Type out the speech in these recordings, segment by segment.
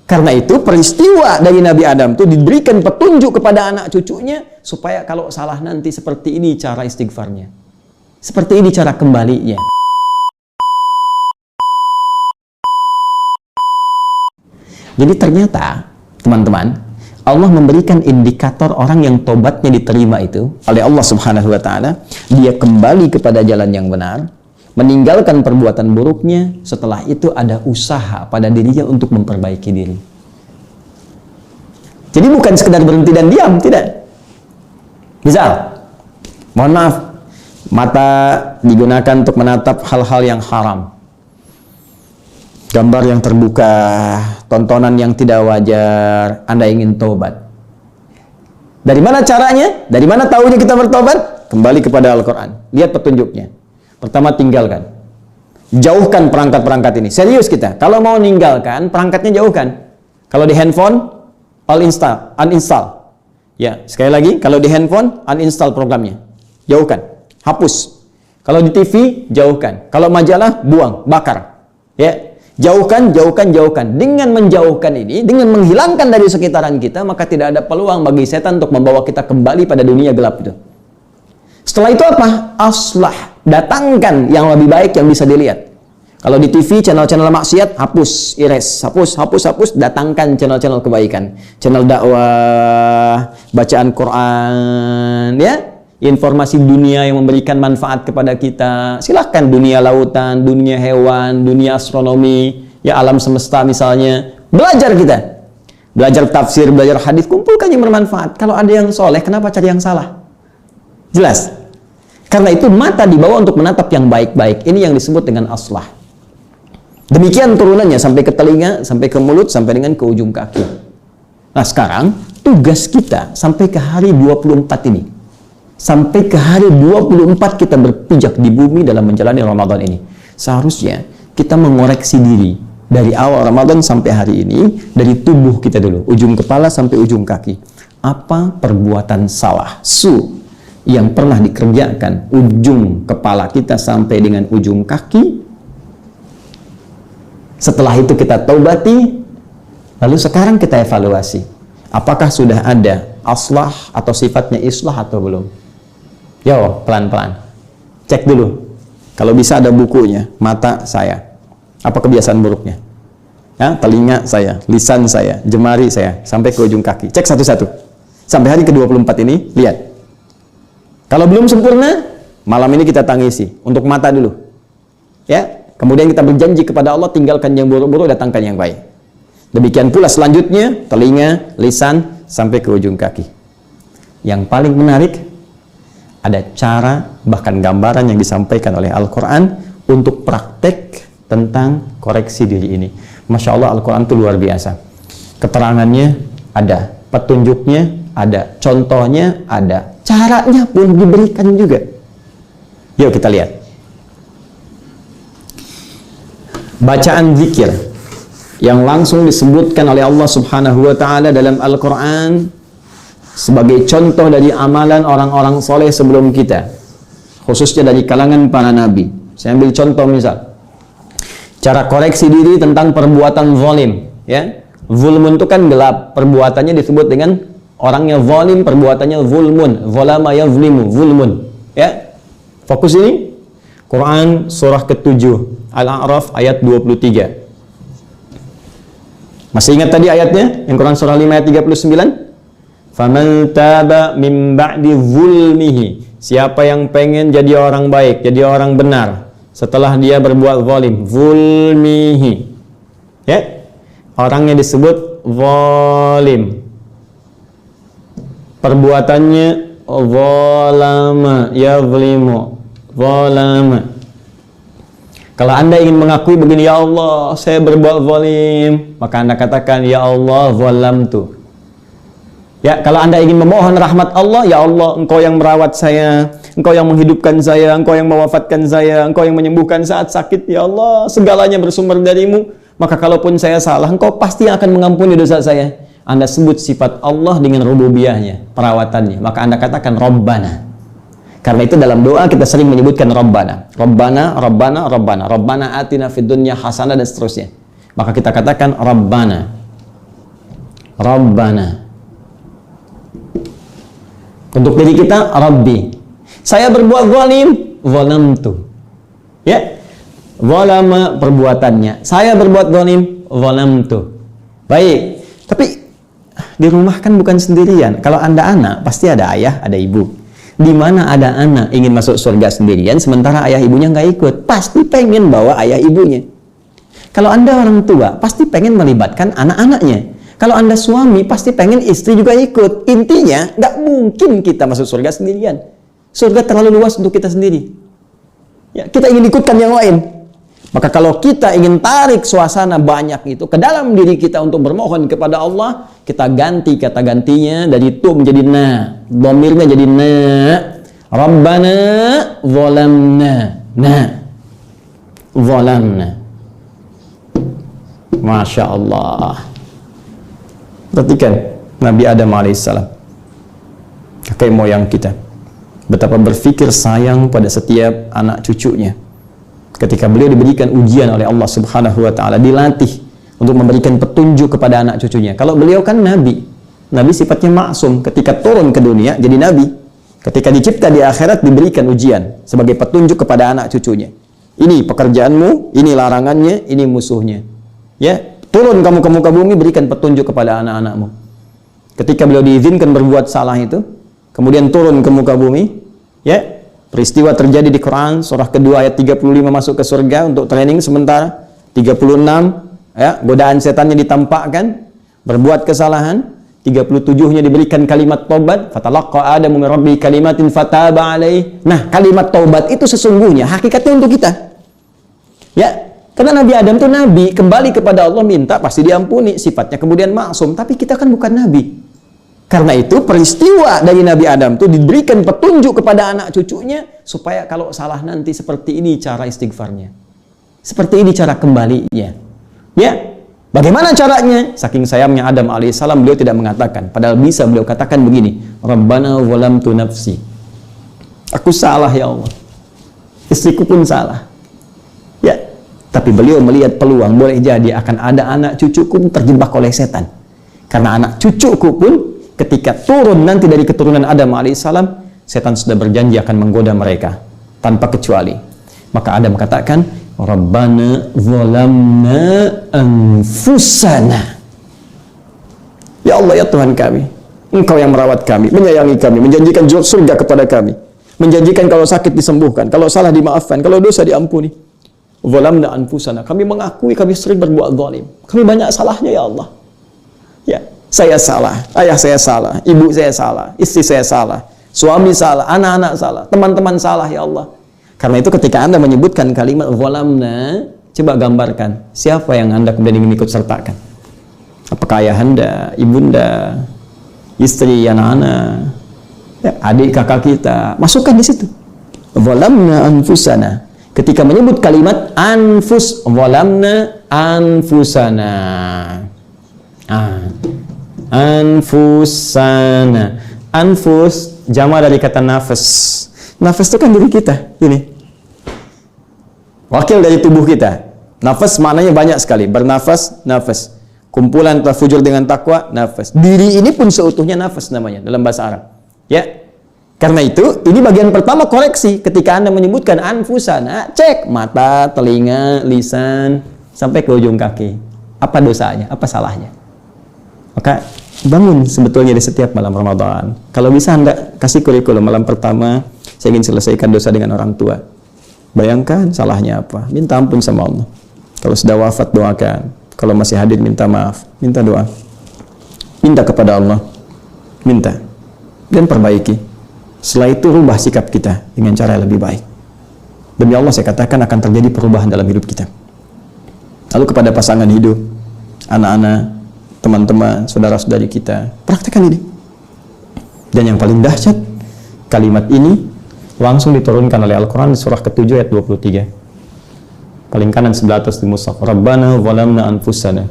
Karena itu peristiwa dari Nabi Adam itu diberikan petunjuk kepada anak cucunya supaya kalau salah nanti seperti ini cara istighfarnya. Seperti ini cara kembalinya. Jadi ternyata teman-teman, Allah memberikan indikator orang yang tobatnya diterima itu oleh Allah Subhanahu wa taala, dia kembali kepada jalan yang benar, meninggalkan perbuatan buruknya, setelah itu ada usaha pada dirinya untuk memperbaiki diri. Jadi bukan sekedar berhenti dan diam, tidak. Misal, mohon maaf, mata digunakan untuk menatap hal-hal yang haram. Gambar yang terbuka, tontonan yang tidak wajar, Anda ingin tobat. Dari mana caranya? Dari mana tahunya kita bertobat? Kembali kepada Al-Quran. Lihat petunjuknya. Pertama, tinggalkan. Jauhkan perangkat-perangkat ini. Serius kita. Kalau mau meninggalkan, perangkatnya jauhkan. Kalau di handphone, uninstall. Ya, sekali lagi, kalau di handphone, uninstall programnya. Jauhkan. Hapus. Kalau di TV, jauhkan. Kalau majalah, buang, bakar. Ya. Jauhkan. Dengan menjauhkan ini, dengan menghilangkan dari sekitaran kita, maka tidak ada peluang bagi setan untuk membawa kita kembali pada dunia gelap itu. Setelah itu apa? Aslah. Datangkan yang lebih baik yang bisa dilihat. Kalau di TV, channel-channel maksiat, hapus, hapus. Datangkan channel-channel kebaikan. Channel dakwah, bacaan Quran, ya. Informasi dunia yang memberikan manfaat kepada kita. Silahkan dunia lautan, dunia hewan, dunia astronomi, ya alam semesta misalnya. Belajar kita. Belajar tafsir, belajar hadis, kumpulkan yang bermanfaat. Kalau ada yang soleh, kenapa cari yang salah? Jelas. Karena itu mata dibawa untuk menatap yang baik-baik. Ini yang disebut dengan aslah. Demikian turunannya sampai ke telinga, sampai ke mulut, sampai dengan ke ujung kaki. Nah sekarang, tugas kita sampai ke hari 24 ini. Sampai ke hari 24 kita berpijak di bumi dalam menjalani Ramadan ini. Seharusnya kita mengoreksi diri dari awal Ramadan sampai hari ini, dari tubuh kita dulu, ujung kepala sampai ujung kaki. Apa perbuatan salah, yang pernah dikerjakan ujung kepala kita sampai dengan ujung kaki? Setelah itu kita taubati, lalu sekarang kita evaluasi. Apakah sudah ada aslah atau sifatnya islah atau belum? Jawab pelan-pelan. Cek dulu. Kalau bisa ada bukunya. Mata saya. Apa kebiasaan buruknya? Ya, telinga saya, lisan saya, jemari saya, sampai ke ujung kaki. Cek satu-satu. Sampai hari ke-24 ini, lihat. Kalau belum sempurna, malam ini kita tangisi. Untuk mata dulu. Ya. Kemudian kita berjanji kepada Allah, tinggalkan yang buruk-buruk, datangkan yang baik. Demikian pula selanjutnya, telinga, lisan, sampai ke ujung kaki. Yang paling menarik, ada cara, bahkan gambaran yang disampaikan oleh Al-Quran untuk praktek tentang koreksi diri ini. Masya Allah, Al-Quran itu luar biasa. Keterangannya ada, petunjuknya ada, contohnya ada, caranya pun diberikan juga. Yuk kita lihat. Bacaan zikir yang langsung disebutkan oleh Allah Subhanahu wa ta'ala dalam Al-Quran sebagai contoh dari amalan orang-orang soleh sebelum kita, khususnya dari kalangan para nabi. Saya ambil contoh misal, cara koreksi diri tentang perbuatan zalim. Ya, zulmun itu kan gelap, perbuatannya disebut dengan orangnya zalim, perbuatannya zulmun, zalama yazlimu, zulmun. Ya, fokus ini, Quran surah ke-7, Al-A'raf ayat 23. Masih ingat tadi ayatnya? Yang Quran surah 5 ayat 39? Faman taba min ba'di zulmihi. Siapa yang pengen jadi orang baik, jadi orang benar setelah dia berbuat zalim, zulmihi. Ya. Orangnya disebut zalim. Perbuatannya zalama, yazlimu, zalama. Kalau Anda ingin mengakui begini, ya Allah, saya berbuat zalim, maka Anda katakan, ya Allah, zalamtu. Ya, kalau Anda ingin memohon rahmat Allah, ya Allah, Engkau yang merawat saya, Engkau yang menghidupkan saya, Engkau yang mewafatkan saya, Engkau yang menyembuhkan saat sakit, ya Allah, segalanya bersumber darimu. Maka kalaupun saya salah, Engkau pasti akan mengampuni dosa saya. Anda sebut sifat Allah dengan rububiyahnya, perawatannya, maka Anda katakan Rabbana. Karena itu dalam doa kita sering menyebutkan Rabbana, Rabbana, Rabbana, Rabbana, Rabbana atina fid dunya hasanah, dan seterusnya. maka kita katakan Rabbana. Rabbana. Untuk diri kita, Rabbi. Saya berbuat zalim, zalamtu. Ya. Zalama perbuatannya. Saya berbuat zalim, zalamtu. Baik. Tapi di rumah kan bukan sendirian. Kalau Anda anak, pasti ada ayah, ada ibu. Di mana ada anak ingin masuk surga sendirian, sementara ayah ibunya nggak ikut, pasti pengen bawa ayah ibunya. Kalau Anda orang tua, pasti pengen melibatkan anak-anaknya. Kalau Anda suami, pasti pengen istri juga ikut. Intinya, nggak mungkin kita masuk surga sendirian. Surga terlalu luas untuk kita sendiri. Ya, kita ingin ikutkan yang lain. Maka kalau kita ingin tarik suasana banyak itu ke dalam diri kita untuk bermohon kepada Allah, kita ganti kata gantinya dari tu menjadi na, dhamirnya jadi na. Rabbana zalamna, na, zalamna. Masya Allah. Perhatikan Nabi Adam alaihissalam, kakek moyang kita, betapa berfikir sayang pada setiap anak cucunya. Ketika beliau diberikan ujian oleh Allah Subhanahu wa taala, dilatih untuk memberikan petunjuk kepada anak cucunya. Kalau beliau kan nabi. Nabi sifatnya maksum, ketika turun ke dunia jadi nabi. Ketika dicipta di akhirat diberikan ujian sebagai petunjuk kepada anak cucunya. Ini pekerjaanmu, ini larangannya, ini musuhnya. Ya, turun kamu ke muka bumi, berikan petunjuk kepada anak-anakmu. Ketika beliau diizinkan berbuat salah itu, kemudian turun ke muka bumi, ya, peristiwa terjadi di Quran, surah kedua ayat 35 masuk ke surga untuk training sementara. 36, ya, godaan setannya ditampakkan, berbuat kesalahan. 37-nya diberikan kalimat taubat, fatalaqqa Adamu min rabbi kalimatin fataba alaih. Nah, kalimat taubat itu sesungguhnya hakikatnya untuk kita. Ya, karena Nabi Adam itu nabi, kembali kepada Allah minta pasti diampuni, sifatnya kemudian maksum, tapi kita kan bukan nabi. Karena itu peristiwa dari Nabi Adam itu diberikan petunjuk kepada anak cucunya supaya kalau salah nanti seperti ini cara istighfarnya. Seperti ini cara kembalinya. Ya, bagaimana caranya? Saking sayangnya Adam alaihissalam, beliau tidak mengatakan. Padahal bisa beliau katakan begini, Rabbana zalamtu nafsi. Aku salah ya Allah. Istriku pun salah. Ya, tapi beliau melihat peluang, boleh jadi akan ada anak cucuku terjebak oleh setan. Karena anak cucuku pun ketika turun nanti dari keturunan Adam alaihissalam, setan sudah berjanji akan menggoda mereka tanpa kecuali. Maka Adam katakan, Rabbana zalamna anfusana. Ya Allah, ya Tuhan kami, Engkau yang merawat kami, menyayangi kami, menjanjikan surga kepada kami, menjanjikan kalau sakit disembuhkan, kalau salah dimaafkan, kalau dosa diampuni. Zalamna anfusana, kami mengakui kami sering berbuat zalim, kami banyak salahnya ya Allah. Ya, saya salah, ayah saya salah, ibu saya salah, istri saya salah, suami salah, anak-anak salah, teman-teman salah ya Allah. Karena itu ketika Anda menyebutkan kalimat zalamna, coba gambarkan siapa yang Anda kemudian ingin ikut sertakan. Apakah ayah Anda, ibunda, istri, anak-anak, ya, adik kakak kita, masukkan di situ. Zalamna anfusana. Ketika menyebut kalimat anfus, zalamna anfusana. Anfusana. Anfus jama dari kata nafas. Nafas itu kan diri kita, ini wakil dari tubuh kita. Nafas maknanya banyak sekali, bernafas, nafas, kumpulan tafujur dengan takwa, nafas. Diri ini pun seutuhnya nafas namanya dalam bahasa Arab. Ya, karena itu ini bagian pertama koreksi. Ketika Anda menyebutkan anfusana, cek mata, telinga, lisan sampai ke ujung kaki. Apa dosanya? Apa salahnya? Maka bangun sebetulnya di setiap malam Ramadan. Kalau bisa Anda kasih kurikulum malam pertama, saya ingin selesaikan dosa dengan orang tua. Bayangkan salahnya apa, minta ampun sama Allah. Kalau sudah wafat doakan, kalau masih hadir minta maaf, minta doa, minta kepada Allah, minta dan perbaiki. Setelah itu rubah sikap kita dengan cara yang lebih baik. Demi Allah saya katakan akan terjadi perubahan dalam hidup kita. Lalu kepada pasangan hidup, anak-anak, teman-teman, saudara-saudari kita, praktekkan ini. Dan yang paling dahsyat, kalimat ini langsung diturunkan oleh Al-Quran surah ke-7 ayat 23. Paling kanan sebelah atas di mushaf. Rabbana zalamna anfusana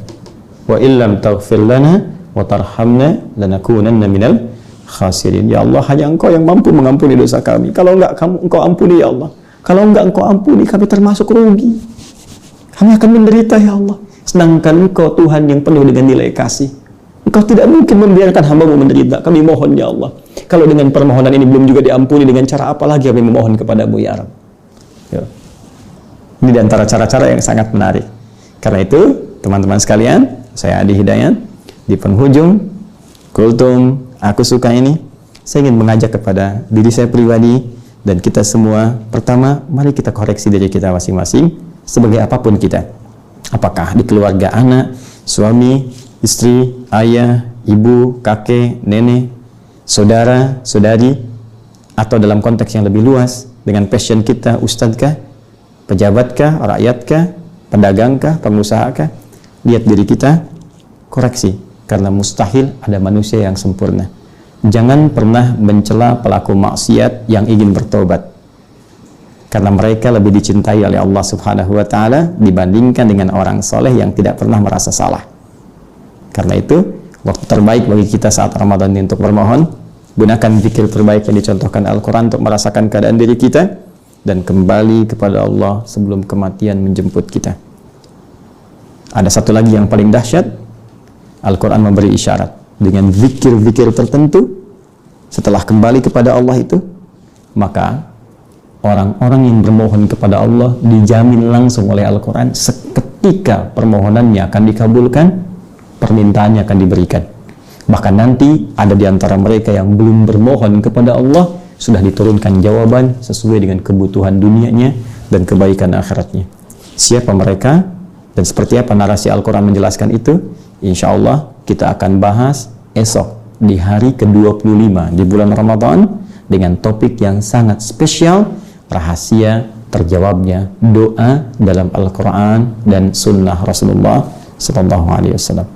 wa illam taghfir lana wa tarhamna lanakunanna minal khasirin. Ya Allah, hanya Engkau yang mampu mengampuni dosa kami. Kalau enggak Engkau ampuni ya Allah. Kalau enggak Engkau ampuni, kami termasuk rugi. Kami akan menderita ya Allah. Sedangkan Engkau Tuhan yang penuh dengan nilai kasih. Engkau tidak mungkin membiarkan hamba-Mu menderita. Kami mohon ya Allah. Kalau dengan permohonan ini belum juga diampuni, dengan cara apa lagi kami memohon kepada-Mu ya Rabb? Ya. Ini di antara cara-cara yang sangat menarik. Karena itu, teman-teman sekalian, saya Adi Hidayat, di penghujung kultum aku suka ini, saya ingin mengajak kepada diri saya pribadi dan kita semua. Pertama, mari kita koreksi diri kita masing-masing sebagai apapun kita. Apakah di keluarga anak, suami, istri, ayah, ibu, kakek, nenek, saudara, saudari, atau dalam konteks yang lebih luas dengan passion kita, ustadzkah, pejabatkah, rakyatkah, pedagangkah, pengusahakah. Lihat diri kita, koreksi, karena mustahil ada manusia yang sempurna. Jangan pernah mencela pelaku maksiat yang ingin bertobat, karena mereka lebih dicintai oleh Allah Subhanahu wa Ta'ala dibandingkan dengan orang soleh yang tidak pernah merasa salah. Karena itu, waktu terbaik bagi kita saat Ramadan ini untuk bermohon, gunakan zikir terbaik yang dicontohkan Al-Quran untuk merasakan keadaan diri kita dan kembali kepada Allah sebelum kematian menjemput kita. Ada satu lagi yang paling dahsyat, Al-Quran memberi isyarat dengan zikir-zikir tertentu. Setelah kembali kepada Allah itu, maka orang-orang yang bermohon kepada Allah dijamin langsung oleh Al-Quran seketika permohonannya akan dikabulkan, permintaannya akan diberikan. Bahkan nanti ada di antara mereka yang belum bermohon kepada Allah, sudah diturunkan jawaban sesuai dengan kebutuhan dunianya dan kebaikan akhiratnya. Siapa mereka dan seperti apa narasi Al-Quran menjelaskan itu? Insya Allah kita akan bahas esok di hari ke-25 di bulan Ramadan dengan topik yang sangat spesial, rahasia terjawabnya doa dalam Al-Quran dan sunnah Rasulullah SAW.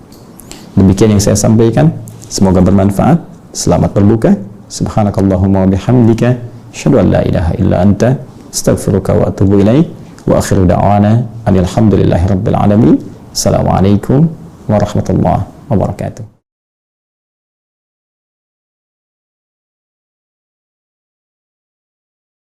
Demikian yang saya sampaikan, semoga bermanfaat. Selamat berbuka. Subhanakallahumma wa bihamdika, asyhadu an la ilaha illa anta, astaghfiruka wa atubu ilaik, wa akhiru da'wana alhamdulillahi rabbil alamin. Assalamualaikum warahmatullahi wabarakatuh.